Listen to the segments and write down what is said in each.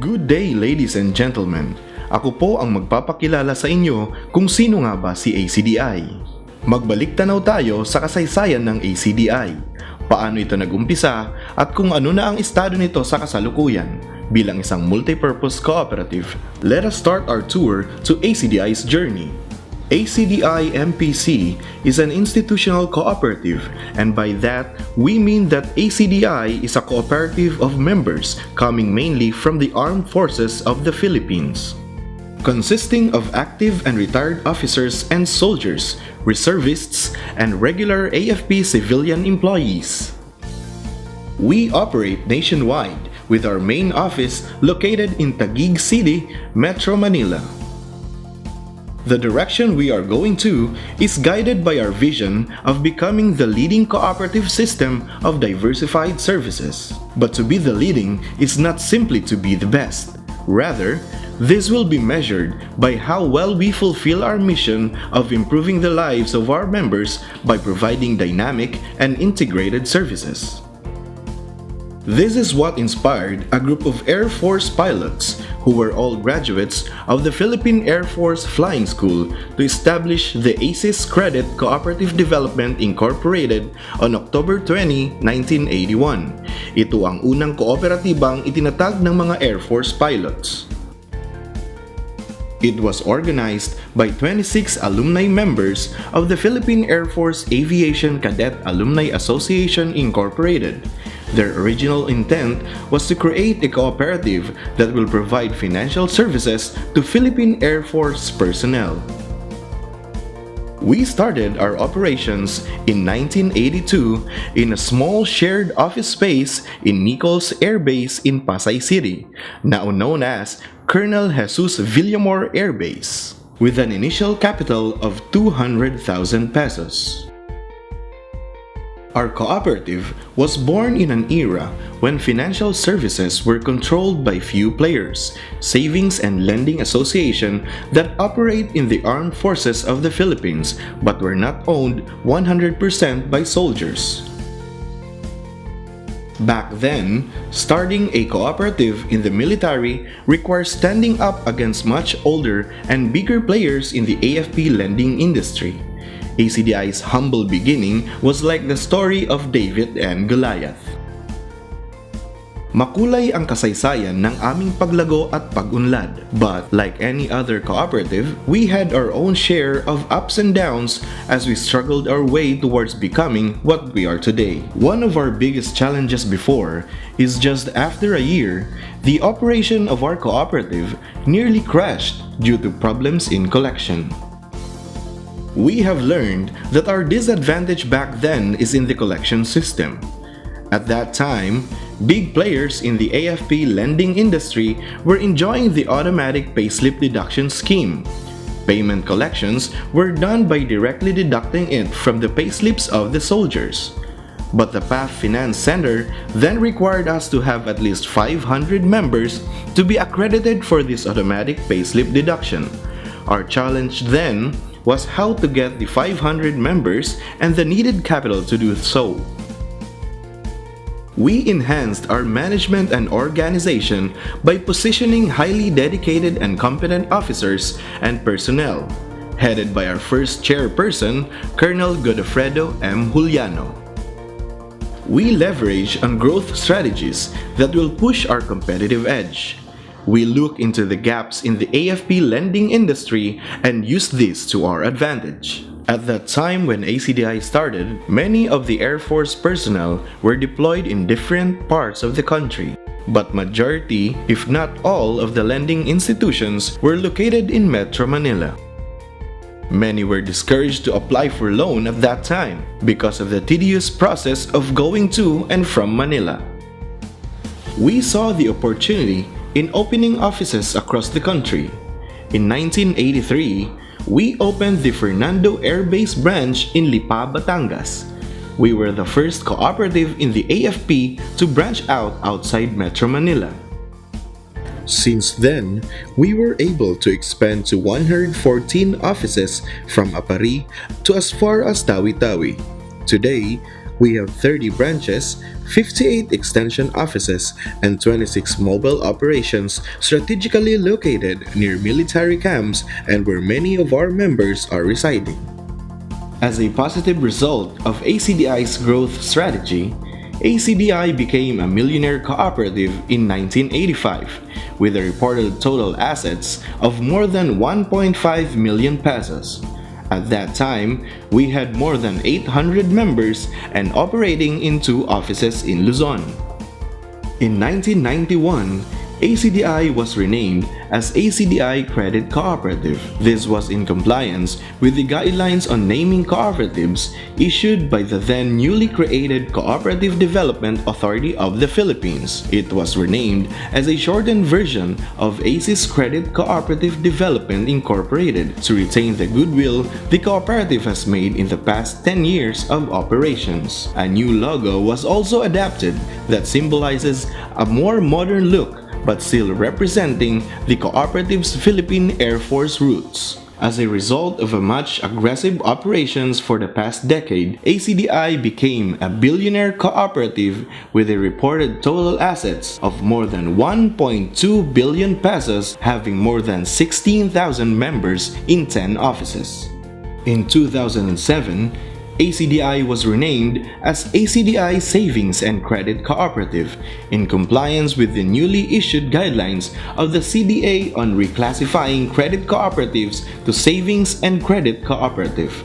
Good day, ladies and gentlemen. Ako po ang magpapakilala sa inyo kung sino nga ba si ACDI. Magbalik tanaw tayo sa kasaysayan ng ACDI, paano ito nagumpisa at kung ano na ang estado nito sa kasalukuyan bilang isang multipurpose cooperative. Let us start our tour to ACDI's journey. ACDI MPC is an institutional cooperative, and by that, we mean that ACDI is a cooperative of members coming mainly from the armed forces of the Philippines, consisting of active and retired officers and soldiers, reservists, and regular AFP civilian employees. We operate nationwide with our main office located in Taguig City, Metro Manila. The direction we are going to is guided by our vision of becoming the leading cooperative system of diversified services. But to be the leading is not simply to be the best. Rather, this will be measured by how well we fulfill our mission of improving the lives of our members by providing dynamic and integrated services. This is what inspired a group of Air Force pilots who were all graduates of the Philippine Air Force Flying School to establish the ACES Credit Cooperative Development Incorporated on October 20, 1981. Ito ang unang kooperatibang itinatag ng mga Air Force pilots. It was organized by 26 alumni members of the Philippine Air Force Aviation Cadet Alumni Association Incorporated. Their original intent was to create a cooperative that will provide financial services to Philippine Air Force personnel. We started our operations in 1982 in a small shared office space in Nichols Air Base in Pasay City, now known as Colonel Jesus Villamor Air Base, with an initial capital of 200,000 pesos. Our cooperative was born in an era when financial services were controlled by few players, savings and lending associations that operate in the armed forces of the Philippines but were not owned 100% by soldiers. Back then, starting a cooperative in the military requires standing up against much older and bigger players in the AFP lending industry. ACDI's humble beginning was like the story of David and Goliath. Makulay ang kasaysayan ng aming paglago at pag-unlad. But like any other cooperative, we had our own share of ups and downs as we struggled our way towards becoming what we are today. One of our biggest challenges before is just after a year, the operation of our cooperative nearly crashed due to problems in collection. We have learned that our disadvantage back then is in the collection system. At that time, big players in the AFP lending industry were enjoying the automatic payslip deduction scheme. Payment collections were done by directly deducting it from the payslips of the soldiers. But the PAF Finance Center then required us to have at least 500 members to be accredited for this automatic payslip deduction. Our challenge then was how to get the 500 members and the needed capital to do so. We enhanced our management and organization by positioning highly dedicated and competent officers and personnel, headed by our first chairperson, Colonel Godofredo M. Juliano. We leverage on growth strategies that will push our competitive edge. We look into the gaps in the AFP lending industry and use this to our advantage. At that time when ACDI started, many of the Air Force personnel were deployed in different parts of the country. But majority, if not all, of the lending institutions were located in Metro Manila. Many were discouraged to apply for loan at that time because of the tedious process of going to and from Manila. We saw the opportunity in opening offices across the country. In 1983, we opened the Fernando Air Base branch in Lipa, Batangas. We were the first cooperative in the AFP to branch out outside Metro Manila. Since then, we were able to expand to 114 offices from Apari to as far as Tawi-Tawi. Today, We have 30 branches, 58 extension offices, and 26 mobile operations strategically located near military camps and where many of our members are residing. As a positive result of ACDI's growth strategy, ACDI became a millionaire cooperative in 1985 with a reported total assets of more than 1.5 million pesos. At that time, we had more than 800 members and operating in 2 offices in Luzon. In 1991, ACDI was renamed as ACDI Credit Cooperative. This was in compliance with the guidelines on naming cooperatives issued by the then newly created Cooperative Development Authority of the Philippines. It was renamed as a shortened version of ACIS Credit Cooperative Development Incorporated to retain the goodwill the cooperative has made in the past 10 years of operations. A new logo was also adapted that symbolizes a more modern look but still representing the cooperative's Philippine Air Force roots. As a result of a much aggressive operations for the past decade, ACDI became a billionaire cooperative with a reported total assets of more than 1.2 billion pesos, having more than 16,000 members in 10 offices. In 2007, ACDI was renamed as ACDI Savings and Credit Cooperative in compliance with the newly issued guidelines of the CDA on reclassifying credit cooperatives to Savings and Credit Cooperative.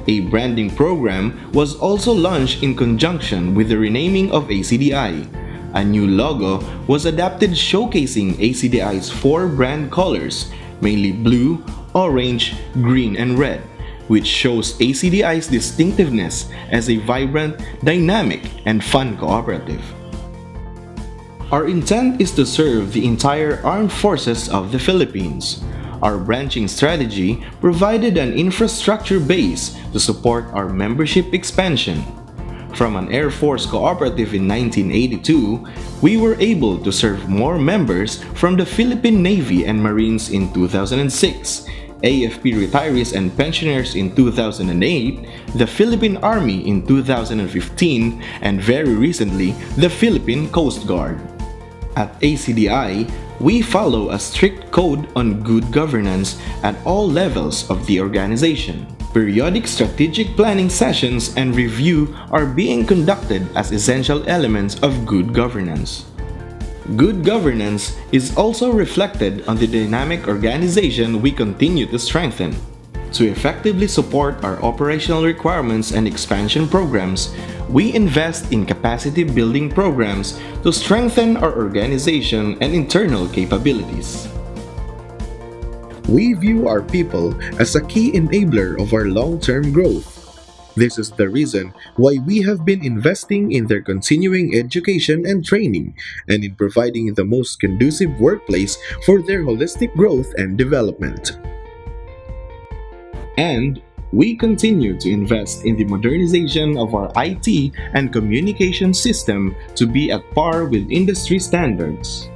A branding program was also launched in conjunction with the renaming of ACDI. A new logo was adapted showcasing ACDI's 4 brand colors, mainly blue, orange, green, and red, which shows ACDI's distinctiveness as a vibrant, dynamic, and fun cooperative. Our intent is to serve the entire armed forces of the Philippines. Our branching strategy provided an infrastructure base to support our membership expansion. From an Air Force cooperative in 1982, we were able to serve more members from the Philippine Navy and Marines in 2006, AFP retirees and pensioners in 2008, the Philippine Army in 2015, and very recently, the Philippine Coast Guard. At ACDI, we follow a strict code on good governance at all levels of the organization. Periodic strategic planning sessions and review are being conducted as essential elements of good governance. Good governance is also reflected on the dynamic organization we continue to strengthen. To effectively support our operational requirements and expansion programs, we invest in capacity building programs to strengthen our organization and internal capabilities. We view our people as a key enabler of our long-term growth. This is the reason why we have been investing in their continuing education and training and in providing the most conducive workplace for their holistic growth and development. And we continue to invest in the modernization of our IT and communication system to be at par with industry standards.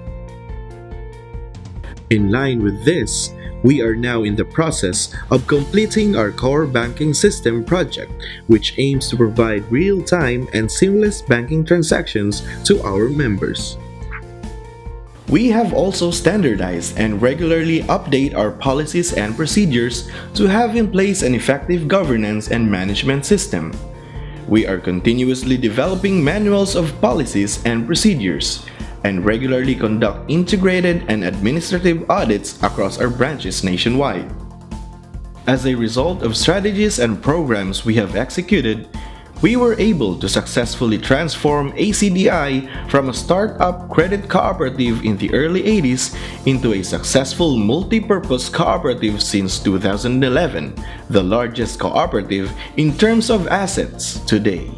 In line with this, we are now in the process of completing our core banking system project, which aims to provide real-time and seamless banking transactions to our members. We have also standardized and regularly update our policies and procedures to have in place an effective governance and management system. We are continuously developing manuals of policies and procedures, and regularly conduct integrated and administrative audits across our branches nationwide. As a result of strategies and programs we have executed, we were able to successfully transform ACDI from a startup credit cooperative in the early 80s into a successful multi-purpose cooperative since 2011, the largest cooperative in terms of assets today.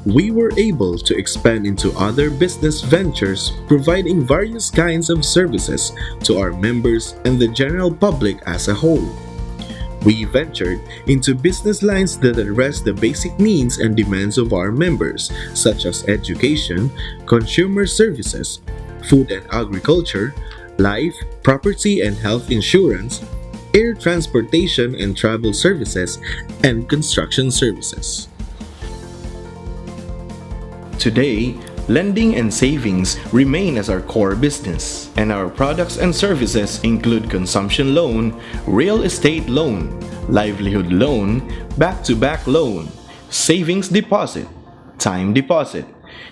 We were able to expand into other business ventures, providing various kinds of services to our members and the general public as a whole. We ventured into business lines that address the basic needs and demands of our members, such as education, consumer services, food and agriculture, life, property and health insurance, air transportation and travel services, and construction services. Today, lending and savings remain as our core business, and our products and services include consumption loan, real estate loan, livelihood loan, back-to-back loan, savings deposit, time deposit,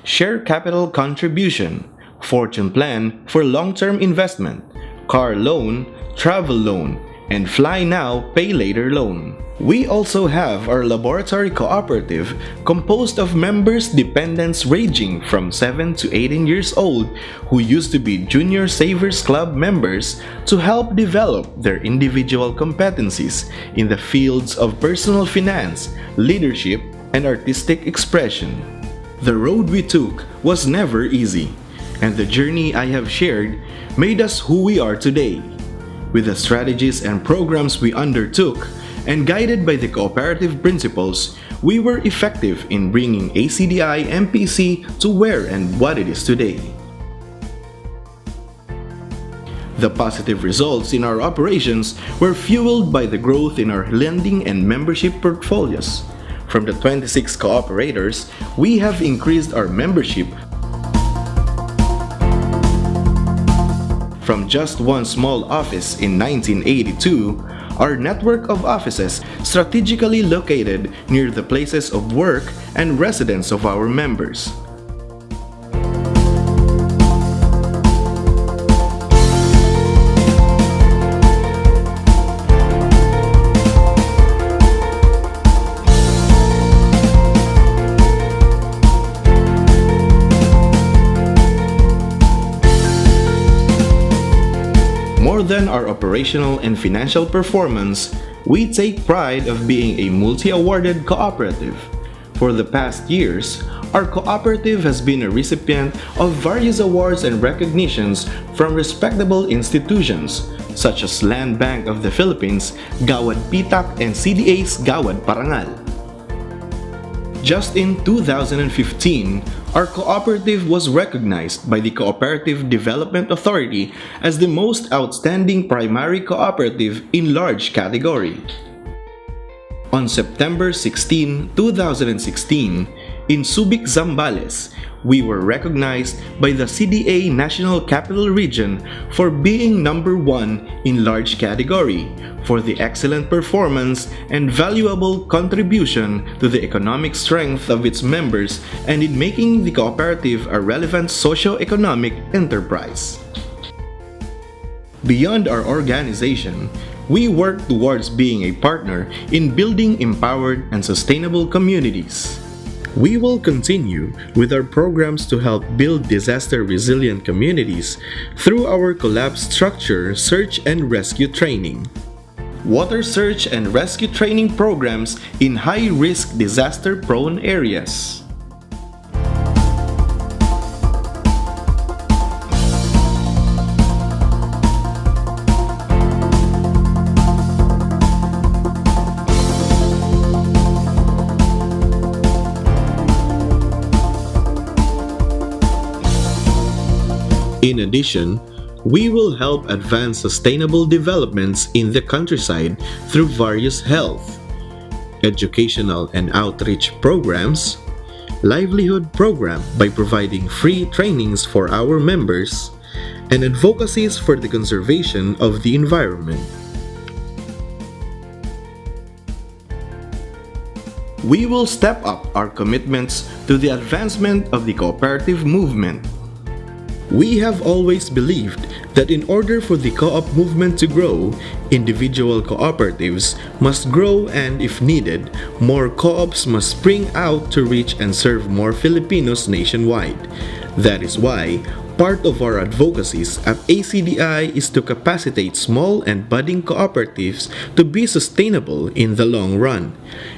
share capital contribution, fortune plan for long-term investment, car loan, travel loan, and fly now, pay later loan. We also have our laboratory cooperative composed of members dependents ranging from 7 to 18 years old who used to be Junior Savers Club members to help develop their individual competencies in the fields of personal finance, leadership, and artistic expression. The road we took was never easy, and the journey I have shared made us who we are today. With the strategies and programs we undertook, and guided by the cooperative principles, we were effective in bringing ACDI MPC to where and what it is today. The positive results in our operations were fueled by the growth in our lending and membership portfolios. From the 26 cooperators, we have increased our membership from just one small office in 1982. Our network of offices strategically located near the places of work and residence of our members. More than our operational and financial performance, we take pride of being a multi-awarded cooperative. For the past years, our cooperative has been a recipient of various awards and recognitions from respectable institutions such as Land Bank of the Philippines, Gawad Pitak, and CDA's Gawad Parangal. Just in 2015, our cooperative was recognized by the Cooperative Development Authority as the most outstanding primary cooperative in large category. On September 16, 2016, in Subic, Zambales, we were recognized by the CDA National Capital Region for being number 1 in large category for the excellent performance and valuable contribution to the economic strength of its members and in making the cooperative a relevant socio-economic enterprise. Beyond our organization, we work towards being a partner in building empowered and sustainable communities. We will continue with our programs to help build disaster-resilient communities through our collapse structure search and rescue training, water search and rescue training programs in high-risk disaster-prone areas, in addition, we will help advance sustainable developments in the countryside through various health, educational and outreach programs, livelihood program by providing free trainings for our members, and advocacies for the conservation of the environment. We will step up our commitments to the advancement of the cooperative movement. We have always believed that in order for the co-op movement to grow, individual cooperatives must grow and, if needed, more co-ops must spring out to reach and serve more Filipinos nationwide. That is why part of our advocacies at ACDI is to capacitate small and budding cooperatives to be sustainable in the long run.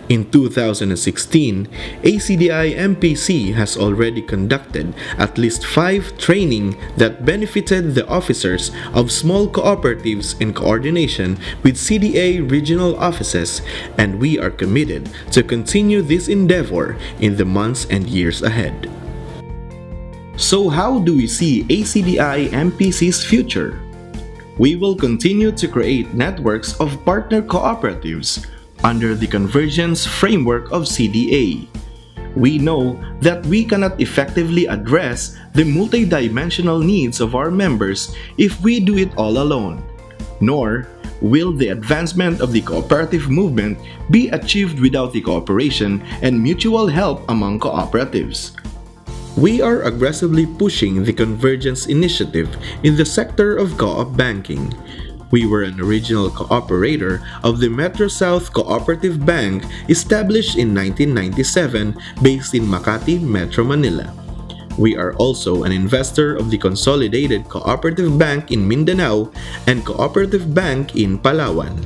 In 2016, ACDI MPC has already conducted at least 5 training that benefited the officers of small cooperatives in coordination with CDA regional offices, and we are committed to continue this endeavor in the months and years ahead. So how do we see ACDI MPC's future? We will continue to create networks of partner cooperatives under the convergence framework of CDA. We know that we cannot effectively address the multidimensional needs of our members if we do it all alone, nor will the advancement of the cooperative movement be achieved without the cooperation and mutual help among cooperatives. We are aggressively pushing the Convergence Initiative in the sector of co-op banking. We were an original cooperator of the Metro South Cooperative Bank established in 1997 based in Makati, Metro Manila. We are also an investor of the Consolidated Cooperative Bank in Mindanao and Cooperative Bank in Palawan.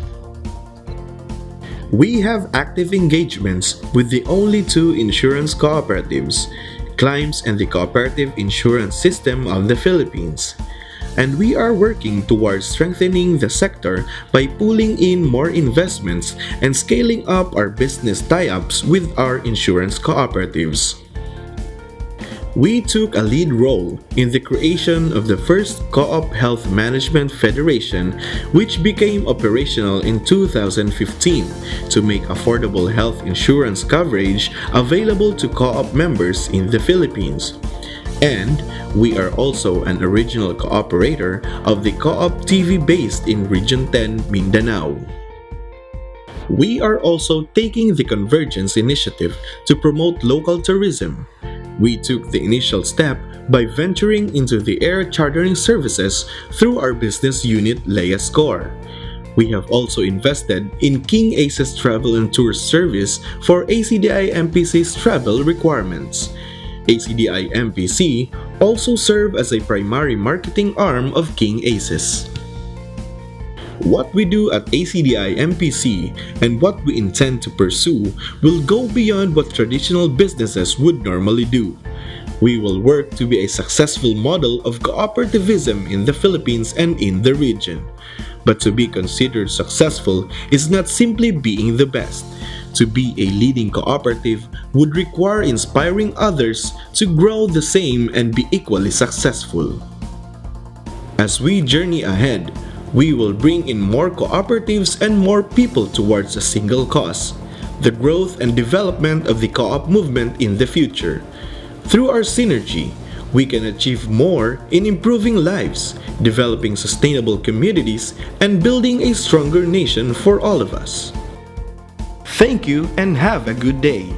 We have active engagements with the only two insurance cooperatives, Climbs and the Cooperative Insurance System of the Philippines. And we are working towards strengthening the sector by pulling in more investments and scaling up our business tie-ups with our insurance cooperatives. We took a lead role in the creation of the first Co-op Health Management Federation, which became operational in 2015 to make affordable health insurance coverage available to co-op members in the Philippines. And we are also an original cooperator of the Co-op TV based in Region 10, Mindanao. We are also taking the Convergence Initiative to promote local tourism. We took the initial step by venturing into the air chartering services through our business unit Leia Score. We have also invested in King Aces Travel and Tours service for ACDI MPC's travel requirements. ACDI MPC also serve as a primary marketing arm of King Aces. What we do at ACDI MPC and what we intend to pursue will go beyond what traditional businesses would normally do. We will work to be a successful model of cooperativism in the Philippines and in the region. But to be considered successful is not simply being the best. To be a leading cooperative would require inspiring others to grow the same and be equally successful. As we journey ahead, we will bring in more cooperatives and more people towards a single cause, the growth and development of the co-op movement in the future. Through our synergy, we can achieve more in improving lives, developing sustainable communities, and building a stronger nation for all of us. Thank you and have a good day.